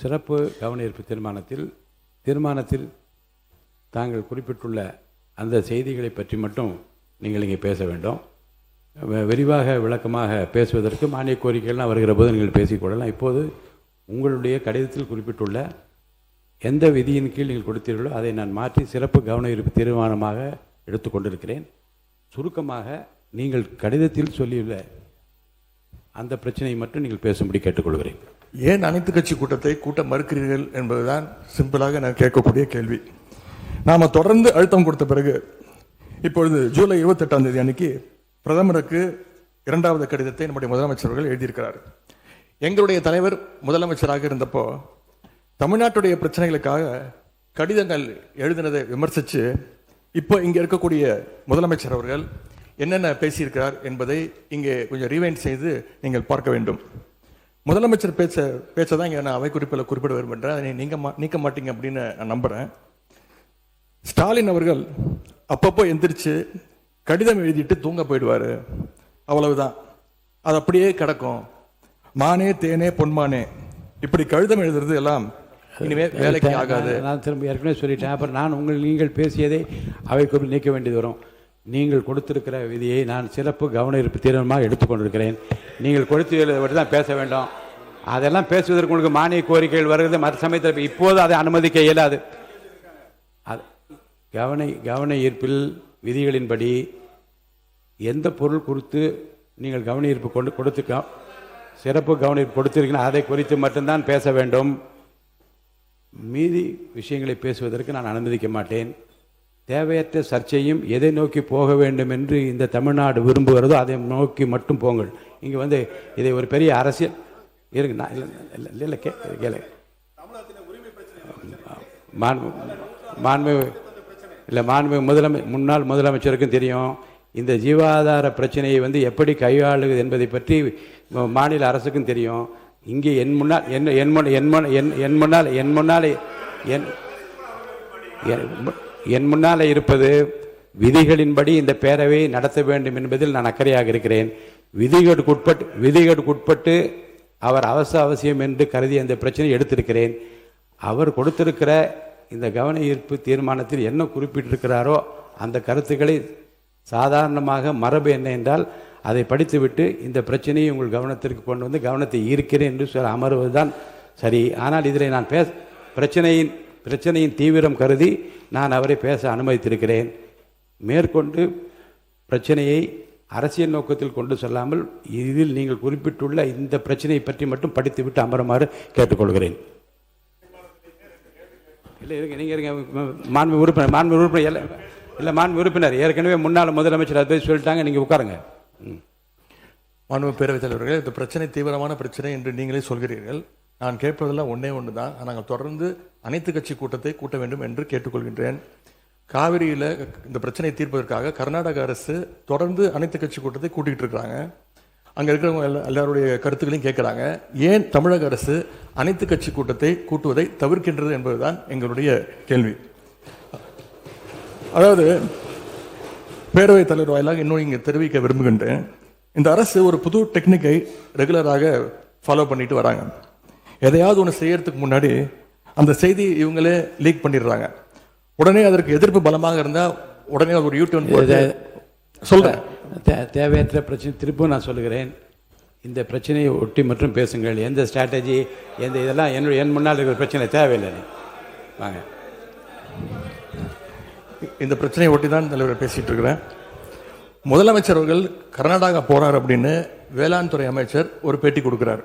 சிறப்பு கவனஈர்ப்பு தீர்மானத்தில் தாங்கள் குறிப்பிட்டுள்ள அந்த செய்திகளை பற்றி மட்டும் நீங்கள் இங்கே பேச வேண்டும். விரிவாக விளக்கமாக பேசுவதற்கு மானிய கோரிக்கைகள்லாம் வருகிற போது நீங்கள் பேசிக்கொள்ளலாம். இப்போது உங்களுடைய கடிதத்தில் குறிப்பிட்டுள்ள எந்த விதியின் கீழ் நீங்கள் கொடுத்தீர்களோ அதை நான் மாற்றி சிறப்பு கவனஈர்ப்பு தீர்மானமாக எடுத்துக்கொண்டிருக்கிறேன். சுருக்கமாக நீங்கள் கடிதத்தில் சொல்லியுள்ள அந்த பிரச்சனையை மட்டும் நீங்கள் பேசும்படி கேட்டுக்கொள்கிறேன். ஏன் அனைத்து கட்சி கூட்டத்தை கூட்ட மறுக்கிறீர்கள் என்பதுதான் சிம்பிளாக நான் கேட்கக்கூடிய கேள்வி. நாம் தொடர்ந்து அழுத்தம் கொடுத்த பிறகு இப்பொழுது ஜூலை 28ஆம் தேதி அன்னைக்கு பிரதமருக்கு 2வது கடிதத்தை நம்முடைய முதலமைச்சர்கள் எழுதியிருக்கிறார். எங்களுடைய தலைவர் முதலமைச்சராக இருந்தப்போ தமிழ்நாட்டுடைய பிரச்சனைகளுக்காக கடிதங்கள் எழுதினதை விமர்சித்து இப்போ இங்கே இருக்கக்கூடிய முதலமைச்சர் அவர்கள் என்னென்ன பேசியிருக்கிறார் என்பதை இங்கே கொஞ்சம் ரீவைண்ட் செய்து நீங்கள் பார்க்க வேண்டும். முதலமைச்சர் பேச்சை தான் இங்கே நான் அவை குறிப்பில் குறிப்பிட விரும்புகிறேன். அதை நீக்க மாட்டீங்க அப்படின்னு நான் நம்புகிறேன். ஸ்டாலின் அவர்கள் அப்பப்போ எந்திரிச்சு கடிதம் எழுதிட்டு தூங்க போயிடுவார், அவ்வளவுதான். அது அப்படியே கிடக்கும். மானே தேனே பொன்மானே இப்படி கடிதம் எழுதுறது எல்லாம் இனிமே வேலைக்கு ஆகாது. நான் திரும்ப ஏற்கனவே சொல்லிட்டேன். அப்புறம் நீங்கள் பேசியதை அவை குறிப்பில் நீக்க வேண்டியது வரும். நீங்கள் கொடுத்திருக்கிற விதியை நான் சிறப்பு கவனஈர்ப்பு தீர்மானமாக எடுத்துக்கொண்டிருக்கிறேன். நீங்கள் கொடுத்து தான் பேச வேண்டும். அதெல்லாம் பேசுவதற்கு உங்களுக்கு மானிய கோரிக்கைகள் வருகிறது. மற்ற சமயத்தில் இப்போது அதை அனுமதிக்க இயலாது. அது கவன ஈர்ப்பில் விதிகளின்படி எந்த பொருள் குறித்து நீங்கள் கவனஈர்ப்பு கொடுத்து சிறப்பு கவனஈர்ப்பு கொடுத்திருக்கீங்க அதை குறித்து மட்டும்தான் பேச வேண்டும். மீதி விஷயங்களை பேசுவதற்கு நான் அனுமதிக்க மாட்டேன். தேவையற்ற சர்ச்சையும் எதை நோக்கி போக வேண்டும் என்று இந்த தமிழ்நாடு விரும்புகிறதோ அதை நோக்கி மட்டும் போங்கள். இங்கே இதை ஒரு பெரிய அரசியல் இருக்கு. நான் இல்லை கேளு முன்னாள் முதலமைச்சருக்கும் தெரியும் இந்த ஜீவாதார பிரச்சனையை எப்படி கையாளுவது என்பதை பற்றி மாநில அரசுக்கும் தெரியும். இங்கே என் முன்னாலே இருப்பது விதிகளின்படி இந்த பேரவையை நடத்த வேண்டும் என்பதில் நான் அக்கறையாக இருக்கிறேன். விதிகளுக்குட்பட்டு அவர் அவசியம் என்று கருதி அந்த பிரச்சனையை எடுத்திருக்கிறேன். அவர் கொடுத்திருக்கிற இந்த கவன ஈர்ப்பு தீர்மானத்தில் என்ன குறிப்பிட்டிருக்கிறாரோ அந்த கருத்துக்களை சாதாரணமாக மரபு என்ன என்றால் அதை படித்துவிட்டு இந்த பிரச்சனையை உங்கள் கவனத்திற்கு கொண்டு வந்து கவனத்தை ஈர்க்கிறேன் என்று சொல்ல அமர்வதுதான் சரி. ஆனால் இதில் நான் பிரச்சனையின் தீவிரம் கருதி நான் அவரை பேச அனுமதித்திருக்கிறேன். மேற்கொண்டு பிரச்சனையை அரசியல் நோக்கத்தில் கொண்டு செல்லாமல் இதில் நீங்கள் குறிப்பிட்டுள்ள இந்த பிரச்சனையை பற்றி மட்டும் படித்துவிட்டு அமருமாறு கேட்டுக்கொள்கிறேன். இல்லை நீங்கள் இருங்க. மாண்பு உறுப்பினர் ஏற்கனவே முன்னாள் முதலமைச்சர் அதை சொல்லிட்டாங்க. நீங்கள் உட்காருங்க. மாண்பு பேரவைத் தலைவர்கள், இந்த பிரச்சனை தீவிரமான பிரச்சனை என்று நீங்களே சொல்கிறீர்கள். நான் கேட்பதெல்லாம் ஒன்று தான். நாங்கள் தொடர்ந்து அனைத்து கட்சி கூட்டத்தை கூட்ட வேண்டும் என்று கேட்டுக்கொள்கின்றேன். காவிரியில் இந்த பிரச்சனையை தீர்ப்பதற்காக கர்நாடக அரசு தொடர்ந்து அனைத்து கட்சி கூட்டத்தை கூட்டிகிட்டு இருக்கிறாங்க. அங்கே இருக்கிறவங்க எல்லாருடைய கருத்துக்களையும் கேட்குறாங்க. ஏன் தமிழக அரசு அனைத்து கட்சி கூட்டத்தை கூட்டுவதை தவிர்க்கின்றது என்பதுதான் எங்களுடைய கேள்வி. அதாவது பேரவைத் தலைவர் வாயிலாக இன்னும் இங்கே தெரிவிக்க விரும்புகின்றேன். இந்த அரசு ஒரு புது டெக்னிக்கை ரெகுலராக ஃபாலோ பண்ணிட்டு வராங்க. எதையாவது ஒன்று செய்யறதுக்கு முன்னாடி அந்த செய்தி இவங்களே லீக் பண்ணிடுறாங்க. உடனே அதற்கு எதிர்ப்பு பலமாக இருந்தால் உடனே ஒரு யூடியூன் சொல்கிறேன். தேவையற்ற பிரச்சனை திருப்பும் நான் சொல்லுகிறேன். இந்த பிரச்சனையை ஒட்டி மற்றும் பேசுங்கள். எந்த ஸ்ட்ராட்டஜி இதெல்லாம் என் முன்னால் இருக்கிற பிரச்சனை தேவையில்லை. வாங்க. இந்த பிரச்சனையை ஒட்டி தான் தலைவர் பேசிகிட்டு இருக்கிறேன். முதலமைச்சர் அவர்கள் கர்நாடகா போகிறார் அப்படின்னு வேளாண் துறை அமைச்சர் ஒரு பேட்டி கொடுக்குறார்.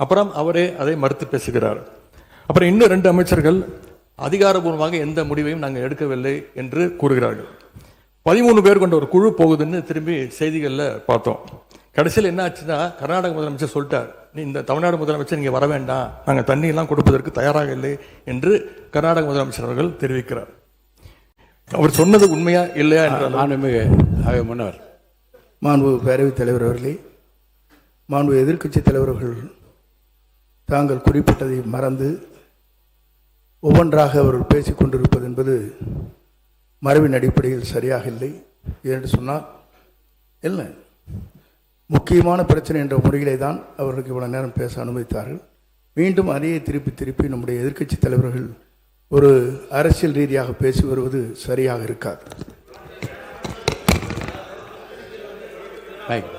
அப்புறம் அவரே அதை மறுத்து பேசுகிறார். அப்புறம் இன்னும் 2 அமைச்சர்கள் அதிகாரபூர்வமாக எந்த முடிவையும் நாங்கள் எடுக்கவில்லை என்று கூறுகிறார்கள். 13 பேர் கொண்ட ஒரு குழு போகுதுன்னு திரும்பி செய்திகளில் பார்த்தோம். கடைசியில் என்ன ஆச்சுன்னா கர்நாடக முதலமைச்சர் சொல்லிட்டார், இந்த தமிழ்நாடு முதலமைச்சர் இங்கே வர வேண்டாம், நாங்கள் தண்ணியெல்லாம் கொடுப்பதற்கு தயாராக இல்லை என்று கர்நாடக முதலமைச்சர் அவர்கள் தெரிவிக்கிறார். அவர் சொன்னது உண்மையா இல்லையா என்றால் முன்னவர் மாண்பு பேரவைத் தலைவர் அவர்களே, மாண்பு எதிர்க்கட்சி தலைவர்கள் தாங்கள் குறிப்பிட்டதை மறந்து ஒவ்வொன்றாக அவர்கள் பேசிக் கொண்டிருப்பது என்பது மரபின் அடிப்படையில் சரியாக இல்லை. என்று சொன்னால் இல்லை, முக்கியமான பிரச்சனை என்ற முறையிலே தான் அவர்களுக்கு இவ்வளவு நேரம் பேச அனுமதித்தார்கள். மீண்டும் அதையே திருப்பி திருப்பி நம்முடைய எதிர்க்கட்சி தலைவர்கள் ஒரு அரசியல் ரீதியாக பேசி வருவது சரியாக இருக்காது. ரைட்.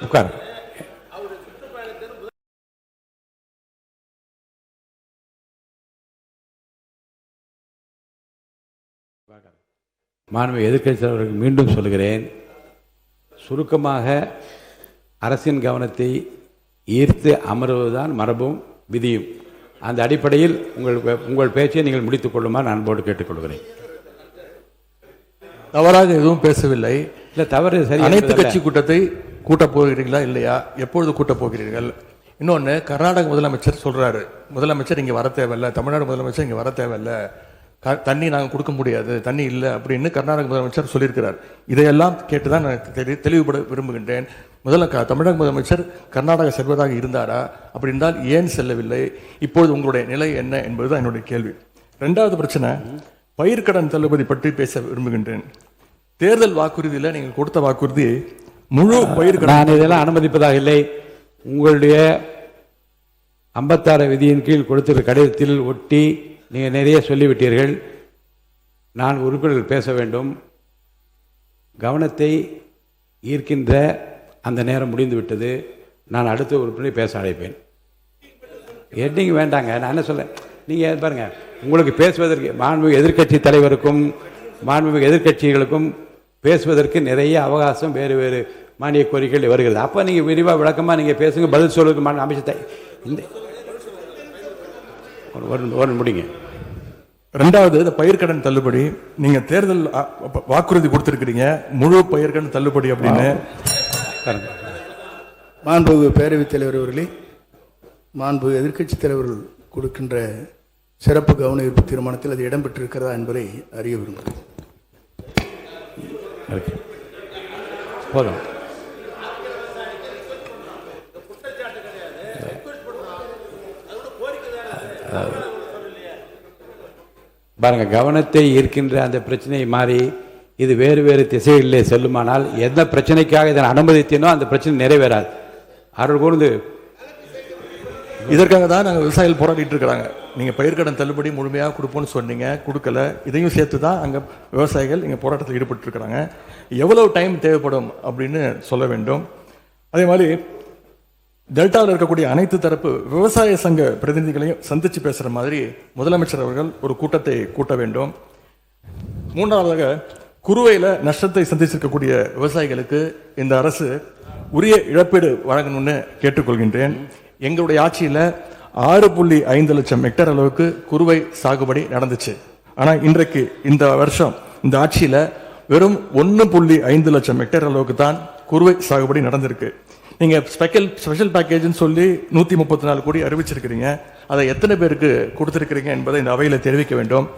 உட்காரு. மாண்பு எதிர்க்கட்சி தலைவர்களுக்கு மீண்டும் சொல்கிறேன், சுருக்கமாக அரசின் கவனத்தை ஈர்த்து அமர்வதுதான் மரபும் விதியும். அந்த அடிப்படையில் உங்கள் பேச்சை நீங்கள் முடித்துக் கொள்ளுமாறு நான் போட்டு கேட்டுக்கொள்கிறேன். தவறாக எதுவும் பேசவில்லை. இல்லை, தவறு சரி. அனைத்து கட்சி கூட்டத்தை கூட்டப் போகிறீர்களா இல்லையா, எப்பொழுது கூட்டப் போகிறீர்கள்? இன்னொன்று, கர்நாடக முதலமைச்சர் சொல்றாரு, முதலமைச்சர் இங்கே வர தேவையில்லை, தமிழ்நாடு முதலமைச்சர் இங்கே வர தேவையில்லை, தண்ணி நாங்கள் கொடுக்க முடியாது, தண்ணி இல்லை அப்படின்னு கர்நாடக முதலமைச்சர் சொல்லியிருக்கிறார். இதையெல்லாம் கேட்டுதான் நான் தெளிவுபட விரும்புகின்றேன். முதல்ல தமிழக முதலமைச்சர் கர்நாடகா செல்வதாக இருந்தாரா? அப்படி இருந்தால் ஏன் செல்லவில்லை? இப்பொழுது உங்களுடைய நிலை என்ன என்பதுதான் என்னுடைய கேள்வி. ரெண்டாவது பிரச்சனை, பயிர்க்கடன் தள்ளுபடி பற்றி பேச விரும்புகின்றேன். தேர்தல் வாக்குறுதியில் நீங்கள் கொடுத்த வாக்குறுதி முழு பயிர்க்கடன். நான் இதெல்லாம் அனுமதிப்பதாக இல்லை. உங்களுடைய 56 விதியின் கீழ் கொடுத்திருக்கிற கடிதத்தில் ஒட்டி நீங்கள் நிறைய சொல்லிவிட்டீர்கள். நான் உறுப்பினர்கள் பேச வேண்டும். கவனத்தை ஈர்க்கின்ற அந்த நேரம் முடிந்து விட்டது. நான் அடுத்த உறுப்பினரை பேச அழைப்பேன். ஹெட்டிங் வேண்டாங்க. நான் என்ன சொல்ல, நீங்கள் பாருங்க, உங்களுக்கு பேசுவதற்கு மாண்புமிகு எதிர்க்கட்சி தலைவருக்கும் மாண்புமிகு எதிர்க்கட்சிகளுக்கும் பேசுவதற்கு நிறைய அவகாசம் வேறு வேறு மானிய கோரிக்கைகள் வருகிறது. அப்போ நீங்கள் விரிவாக விளக்கமாக நீங்கள் பேசுங்க, பதில் சொல்வதற்கு அமைச்சத்தை இந்த ஒரு முடிங்க. ரெண்டாவது, இந்த பயிர்க்கடன் தள்ளுபடி நீங்க தேர்தல் வாக்குறுதி கொடுத்திருக்கிறீங்க, முழு பயிர்க்கடன் தள்ளுபடி அப்படின்னு. மாண்புமிகு பேரவைத் தலைவர் அவர்களே, மாண்புமிகு எதிர்க்கட்சி தலைவர்கள் கொடுக்கின்ற சிறப்பு கவன ஈர்ப்பு தீர்மானத்தில் அது இடம்பெற்றிருக்கிறதா என்பதை அறிய விரும்புகிறேன். போதும். பாருங்க, கவனத்தை ஈர்க்கின்ற அந்த பிரச்சனை மாறி இது வேறு வேறு திசைகளிலே செல்லுமானால் எந்த பிரச்சனைக்காக இதை அனுமதித்தேனோ அந்த பிரச்சனை நிறைவேறாது. அருள் கூர்ந்து இதற்காக தான் நாங்கள் விவசாயிகள் போராடிட்டு இருக்கிறாங்க. நீங்கள் பயிர்க்கடன் தள்ளுபடி முழுமையாக கொடுப்போம்னு சொன்னீங்க, கொடுக்கல. இதையும் சேர்த்து தான் அங்கே விவசாயிகள் இங்கே போராட்டத்தில் ஈடுபட்டு இருக்கிறாங்க. எவ்வளவு டைம் தேவைப்படும் அப்படின்னு சொல்ல வேண்டும். அதே மாதிரி டெல்டாவில் இருக்கக்கூடிய அனைத்து தரப்பு விவசாய சங்க பிரதிநிதிகளையும் சந்திச்சு பேசுகிற மாதிரி முதலமைச்சர் அவர்கள் ஒரு கூட்டத்தை கூட்ட வேண்டும். மூன்றாவதாக, குறுவையில் நஷ்டத்தை சந்திச்சிருக்கக்கூடிய விவசாயிகளுக்கு இந்த அரசு உரிய இழப்பீடு வழங்கணும்னு கேட்டுக்கொள்கின்றேன். எங்களுடைய ஆட்சியில் 6.5 லட்சம் ஹெக்டேர் அளவுக்கு குறுவை சாகுபடி நடந்துச்சு. ஆனால் இன்றைக்கு இந்த வருஷம் இந்த ஆட்சியில் வெறும் 1.5 லட்சம் ஹெக்டேர் அளவுக்கு தான் குறுவை சாகுபடி நடந்திருக்கு. நீங்கள் ஸ்பெஷல் பேக்கேஜ்னு சொல்லி 134 கோடி அறிவிச்சிருக்கிறீங்க. அதை எத்தனை பேருக்கு கொடுத்துருக்கிறீங்க என்பதை இந்த அவையில் தெரிவிக்க வேண்டும்.